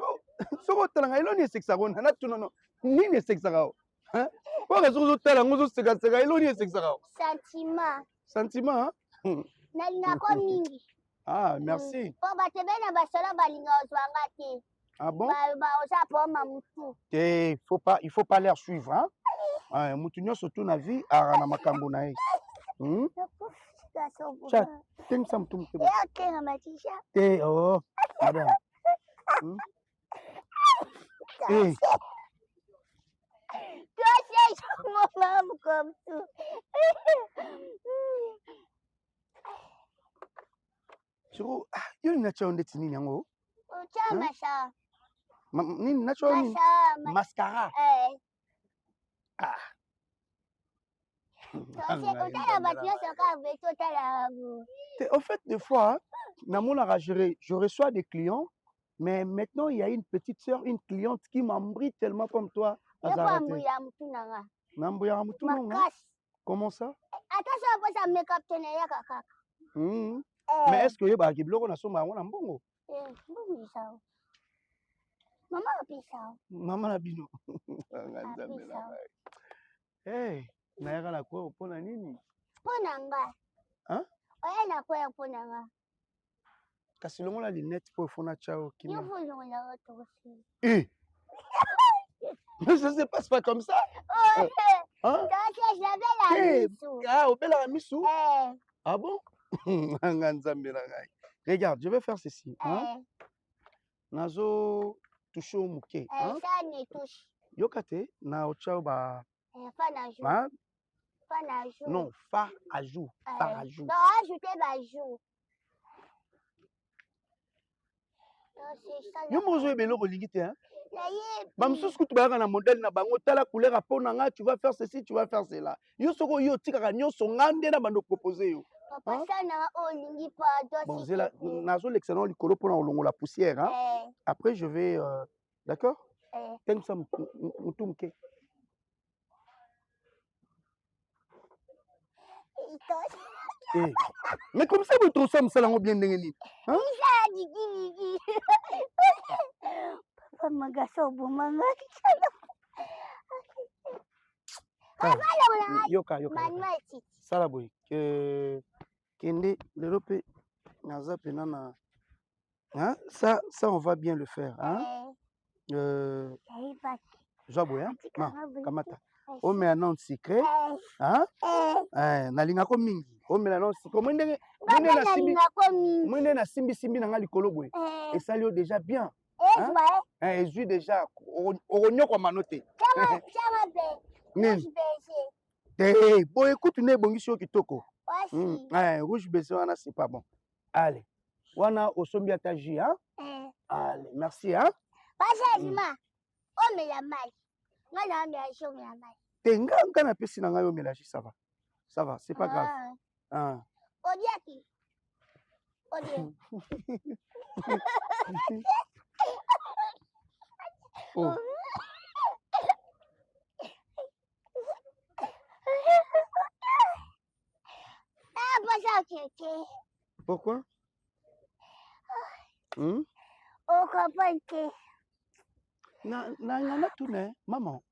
Speaker 12: Soko talanga iloni seksa kona na tunono. Nini seksa kao? Hein? Kwa soko talanga ngozo seka iloni seksa kao.
Speaker 11: Sentiment.
Speaker 12: Sentiment, hein?
Speaker 11: Na lina ko mingi.
Speaker 12: Ah, merci.
Speaker 11: Po batebe na basola balinga ozwanga te.
Speaker 12: Ah bon?
Speaker 11: Ba osa po mamutu.
Speaker 12: Il faut pas les suivre, hein? Ah, mutu nyonso tu na vie arana makambo na ye. Chat, ting sam tum te.
Speaker 11: Tenga matisha.
Speaker 12: Oh, madame.
Speaker 11: Toi c'est mon maman comme tout.
Speaker 12: Chiro, yo ni nacho ndeti nini yango?
Speaker 11: Chama sha.
Speaker 12: Nini nacho nini? Mascara. Ah. En fait, des fois, je reçois des clients, mais maintenant, il y a une petite sœur, une cliente qui m'embrouille tellement comme toi. Comment ça? Mais est-ce que vous avez un mbongo? Maman la bino. Hey, nayaka na kwa pona nini?
Speaker 11: Pona nga.
Speaker 12: Hein?
Speaker 11: Oya na kwa pona nga.
Speaker 12: Kasi longo la lunette pour fona chao kimi.
Speaker 11: Yo faut longo la autre aussi.
Speaker 12: Mais ça se passe pas comme ça.
Speaker 11: Hein?
Speaker 12: Hein?
Speaker 11: Donc je l'avais la misou.
Speaker 12: Ah, au bel misou. Ah bon? Regarde, je vais faire ceci, hein? Nazo touche au mouké, hein?
Speaker 11: Ça ne touche.
Speaker 12: Yokate na ochao ba
Speaker 11: Fanajou.
Speaker 12: Hein?
Speaker 11: Fanajou.
Speaker 12: Non, fa ajou. Farajou.
Speaker 11: Non, ajouter bajou.
Speaker 12: Yo mozo ebelo kolingi te, hein? Bamsusu kutu bayaka na modèle na bango tala couleur à nga, tu vas faire ceci, tu vas faire cela. Yo soko yo tikaka nyonso ngande na bando proposer yo.
Speaker 11: Papa ça na olingi pa dosi.
Speaker 12: Bon, c'est là nazo l'excellent likolo pona olongo la poussière, hein? Après je vais d'accord? T'aimes ça mutumke. Mais comme ça, vous trouvez ça, bien. Hein?
Speaker 11: mon garçon, bon, maman.
Speaker 12: Yoka. Sala boy. Kende, l'Europe, naza penana. Hein? Ça, on va bien le faire. Hein? Joboy, hein? Non, Kamata. On met un nom secret. Hein? Nalinga ko mingi. On met un nom secret. Moi, na simbi na ngali kolobwe. Et ça lui déjà bien. Hein? Et je déjà. Oronyo kwa manote. Bon, écoute, ne bongi sio kitoko. Rouge baissé, c'est pas bon. Allez. Wana osombi ataji, hein? Allez, merci, hein?
Speaker 11: Oh, mais la maille. Moi, la maille.
Speaker 12: Tenga, on a pesi na ngayo mélanger, ça va. Ça va, c'est pas grave.
Speaker 11: Odiaki.
Speaker 12: Oh. Pourquoi?
Speaker 11: Oh, comprends.
Speaker 12: Na tourné, maman.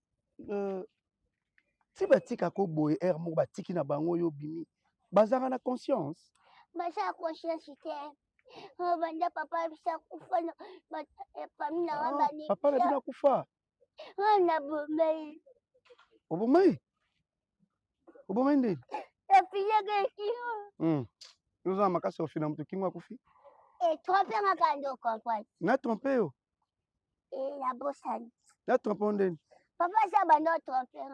Speaker 12: Si batika ko boy air mo batiki na bango yo bimi. Bazara na conscience.
Speaker 11: Basa conscience c'était. Banda papa bisa kufa na famille na bani.
Speaker 12: Papa na bina kufa.
Speaker 11: Na bomei.
Speaker 12: Obomei. Obomei ndi.
Speaker 11: La fille que
Speaker 12: Nous avons makasi ofina mtu kingwa kufi.
Speaker 11: Tromper ma kando comprendre.
Speaker 12: Na tromper yo.
Speaker 11: La bossane.
Speaker 12: Na tromper ndeni.
Speaker 11: Papa ça bando tromper.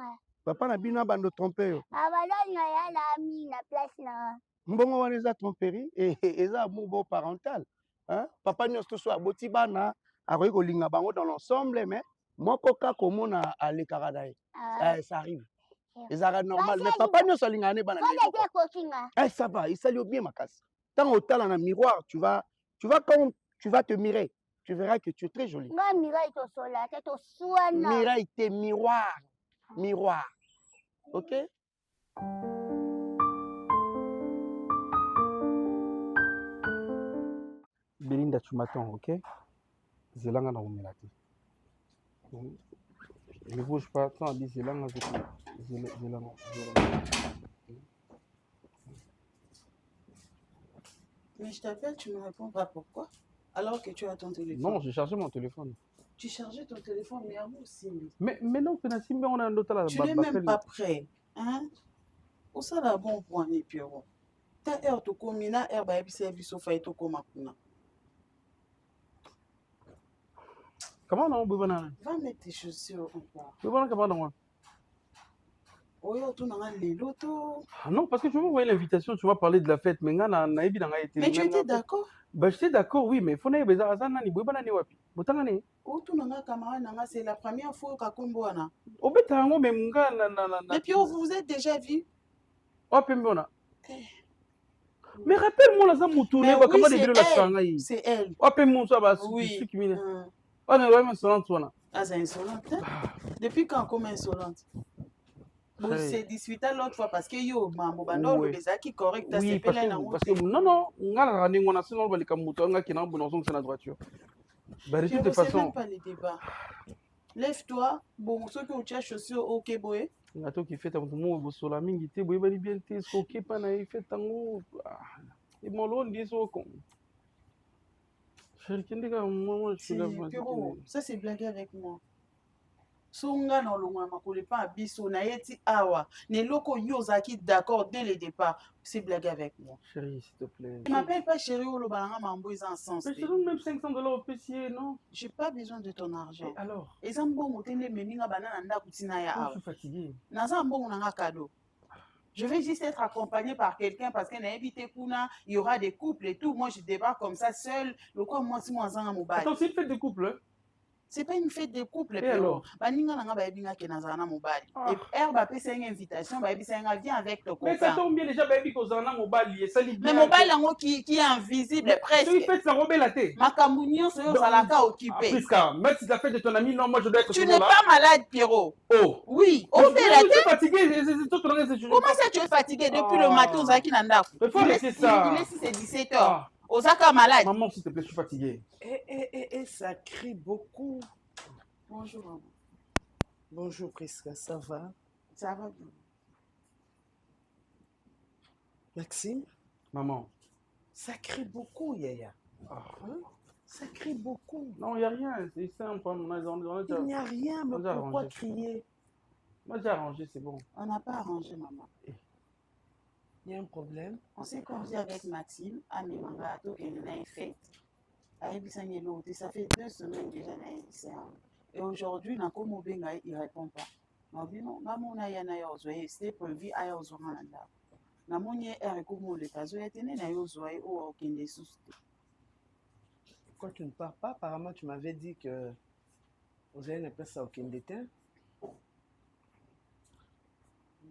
Speaker 12: Papa na bino bando tromper yo.
Speaker 11: Abalo na ya la mi na place na.
Speaker 12: Mbongo wana eza tromperie et eza amour beau parental. Hein? Papa nyonso so aboti bana akoki kolinga bango dans l'ensemble mais moko ka komona ale karadaye. Ça arrive. Ezara normal mais papa nyonso alinga ne bana. Ça va, il s'allie bien makasi. Tant au talent na miroir, tu vas quand tu vas te mirer, tu verras que tu es très jolie. Mireille, t'es miroir. Miroir. Ok? Belinda, tu m'attends, ok? Zelanga na umilati. Ne bouge pas, attends, dis Zelanga, Zelanga.
Speaker 10: Mais je t'appelle, tu ne me réponds pas. Pourquoi? Alors que tu as ton téléphone.
Speaker 12: Non, j'ai chargé mon téléphone.
Speaker 10: Tu chargeais ton téléphone, mais à moi aussi.
Speaker 12: Mais non, on a un autre.
Speaker 10: Tu n'es même pas prêt. Hein? Où ça la bon point, ni Pierrot? Ta air to komina, air ba ebisi ebiso fa ito komakuna.
Speaker 12: Comment on a banana?
Speaker 10: Va mettre tes chaussures encore.
Speaker 12: Tu vas comment dans moi?
Speaker 10: Oh yo, tu n'as les lotos.
Speaker 12: Non, parce que tu m'as envoyé l'invitation, tu m'as parlé de la fête, mais
Speaker 10: tu étais d'accord?
Speaker 12: Bah j'étais d'accord, oui, mais il faut que tu aies des banane wapi. Botangane.
Speaker 10: Oh, tu n'as camarade, c'est la première fois que tu as
Speaker 12: oh, mais munga
Speaker 10: et puis vous vous êtes déjà vu?
Speaker 12: Oh, pembona. Mais rappelle-moi la zamoutoune, comment des la sangaï.
Speaker 10: C'est elle.
Speaker 12: Oh, pembon ça va.
Speaker 10: Oui.
Speaker 12: Oh, mais vraiment insolente toi.
Speaker 10: Ah, c'est insolente. Depuis quand comme insolente? Bon, c'est 18 ans l'autre fois parce que yo mambo bando le bezaki correct à
Speaker 12: oui, parce que non ngala rani ngona sinon ba likamuto nga kina bono son na droiture. Bah de toute façon
Speaker 10: même pas les débats. Lève-toi, bon ceux qui ont tes chaussures OK boy.
Speaker 12: Ngato qui fait tango mo bosola mingi te boy bali bien te soké pa na fait tango. Et mon long dit so con.
Speaker 10: Ça c'est blaguer avec moi. Songa na longwa makole pa abiso na yeti awa ne loko yozaki d'accord dès le départ. C'est blaguer avec moi.
Speaker 12: Chérie, s'il te plaît.
Speaker 10: Ne m'appelle pas chérie ou le balanga mambo ils en sens.
Speaker 12: Mais je te donne même $500 au PC, non?
Speaker 10: J'ai pas besoin de ton argent.
Speaker 12: Et alors?
Speaker 10: Et ça m'bon motele meninga banana nda kutina ya awa.
Speaker 12: Je suis fatigué.
Speaker 10: Na ça m'bon nanga cadeau. Je vais juste être accompagné par quelqu'un parce que n'a évité kuna, il y aura des couples et tout. Moi je débarque comme ça seul. Le quoi moi si moi en mobile.
Speaker 12: Attends, c'est une fête de couple, hein?
Speaker 10: C'est pas une fête de couple.
Speaker 12: Et alors?
Speaker 10: Baninga nanga ba ebinga ke nazana mobile. Et herbe peut faire une invitation, ba ebisa viens avec ton copain.
Speaker 12: Mais ça tombe bien déjà ba ebi ko zana mobile et ça li bien.
Speaker 10: Mais mobile yango qui est invisible presque.
Speaker 12: Tu fais ça rober la tête.
Speaker 10: Makambounion so yo salaka occupé.
Speaker 12: Prisca, même si la fête de ton ami, non moi je dois être
Speaker 10: tu n'es pas malade Pierrot.
Speaker 12: Oh.
Speaker 10: Oui, oh mais la tête.
Speaker 12: Je suis fatigué,
Speaker 10: comment ça tu es fatigué depuis le matin aux aki nanda?
Speaker 12: Il faut laisser ça.
Speaker 10: Il est si c'est 17h. Osaka malade.
Speaker 12: Maman s'il te plaît, je suis fatigué.
Speaker 7: Et ça crie beaucoup.
Speaker 10: Bonjour, maman.
Speaker 7: Bonjour Prisca, ça va?
Speaker 10: Ça va bien.
Speaker 7: Maxime?
Speaker 3: Maman.
Speaker 7: Ça crie beaucoup, Yaya. Hein? Ça crie beaucoup.
Speaker 3: Non, il n'y a rien. C'est simple.
Speaker 7: Il n'y a rien, mais pourquoi crier?
Speaker 3: On a déjà arrangé, c'est bon.
Speaker 10: On n'a pas arrangé, maman.
Speaker 7: Il y a un problème?
Speaker 10: On s'est conduit avec Maxime à Mimangato et on a une fête. Ça fait 2 semaines déjà. Et aujourd'hui, il ne répond pas. C'était prévu à Yozoranda.
Speaker 7: Pourquoi tu ne pars pas? Apparemment, tu m'avais dit que vous avez une place à Okindete.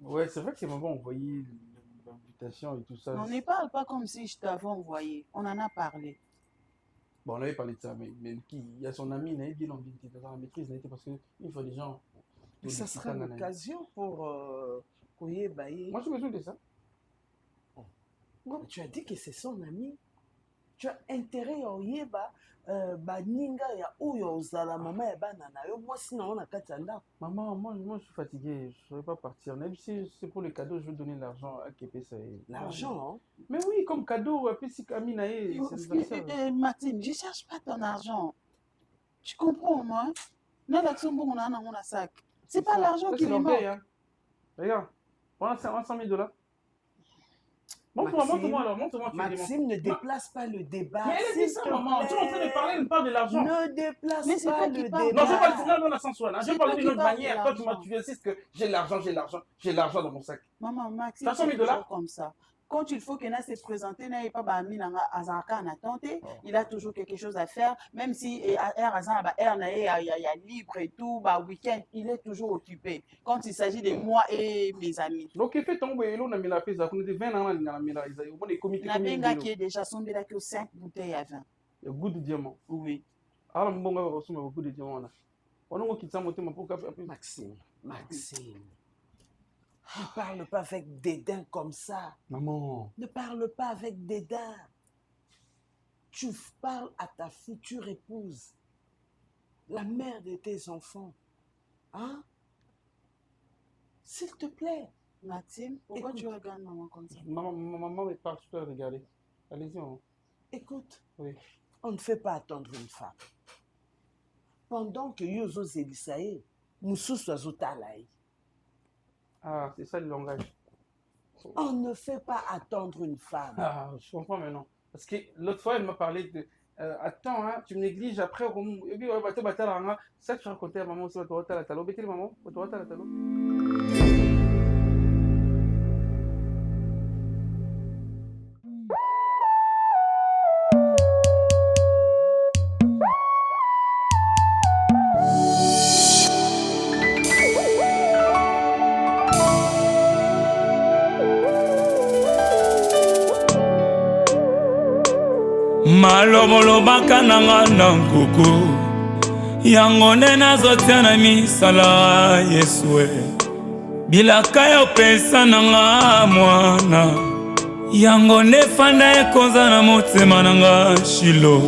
Speaker 3: Ouais, c'est vrai que c'est maman envoyé l'invitation et tout ça.
Speaker 10: On ne parle pas comme si je t'avais envoyé. On en a parlé.
Speaker 3: Bon, on avait parlé de ça, mais il y a son ami, il a dit l'ambiguïté dans la maîtrise, parce qu'il faut des gens.
Speaker 7: Mais ça sera l'occasion pour Koye Baye.
Speaker 3: Moi, j'ai besoin de ça.
Speaker 7: Tu as dit que c'est son ami. Tu as intérêt à Oyeba, Baninga ya Oyo Zala, maman et banana. Moi, sinon, on a Katanda.
Speaker 3: Maman, moi, je suis fatigué. Je ne vais pas partir. Même si c'est pour le cadeau, je vais donner l'argent à Képé.
Speaker 7: L'argent, hein?
Speaker 3: Mais oui, comme cadeau, puis si Camille
Speaker 10: Martine, je ne cherche pas ton argent. Tu comprends, moi? Là, l'action, on a un sac. C'est pas l'argent qui me manque.
Speaker 3: Hein. Regarde, prends 100 000 $. Montre-moi alors, montre-moi.
Speaker 7: Maxime, ne déplace pas le débat.
Speaker 3: Mais elle a dit ça, maman. Tu es en train de parler, elle me parle de l'argent.
Speaker 7: Ne déplace pas le débat.
Speaker 3: Non, je vais pas dans sens là. Je vais parler d'une autre manière. Toi, tu insistes que j'ai l'argent dans mon sac.
Speaker 10: Maman, Maxime, c'est toujours comme ça. Quand il faut qu'il se présente, il a toujours quelque chose à faire. Même si il y a libre et tout, week-end, il est toujours occupé. Quand il s'agit de moi et mes amis.
Speaker 3: Donc, il fait tomber l'eau, on a mis la piste, on a 20 ans, on a mis la piste.
Speaker 10: On a bien qui est déjà son béla que 5 bouteilles à vin.
Speaker 3: Il y a goût de diamant.
Speaker 10: Oui.
Speaker 3: Alors, on va recevoir beaucoup de diamants. On a quitté mon pour
Speaker 7: Maxime. Ne parle pas avec dédain comme ça.
Speaker 3: Maman.
Speaker 7: Ne parle pas avec dédain. Tu parles à ta future épouse, la mère de tes enfants. Hein? S'il te plaît.
Speaker 10: Maxime, pourquoi tu regardes maman comme ça?
Speaker 3: Maman est partie à regarder. Allez-y, maman.
Speaker 7: Écoute,
Speaker 3: oui.
Speaker 7: On ne fait pas attendre une femme. Pendant que Yozo Zelisae, Moussou Swazotalaï.
Speaker 3: Ah, c'est ça le langage.
Speaker 7: On ne fait pas attendre une femme.
Speaker 3: Ah, je comprends maintenant. Parce que l'autre fois, elle m'a parlé de... attends, hein, tu me négliges après. Ça, tu racontais à maman aussi.
Speaker 1: malobaka na nga na nkuku yango nde nazotia na misala Yesue bilaka ya opesa na nga mwana yango nde fanda ekonza na motema na nga Shilo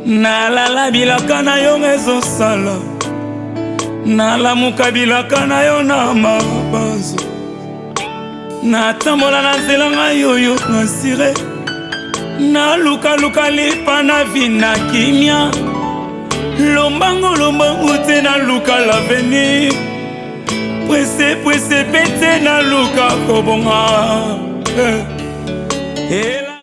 Speaker 1: nalala bilaka na yo ezosala nalamuka bilaka na yo na mabanzo natambola na nzela ngai oyo nasire na luka lipa na vina kimia lombango te na luka l'avenir presse pete na luka kobonga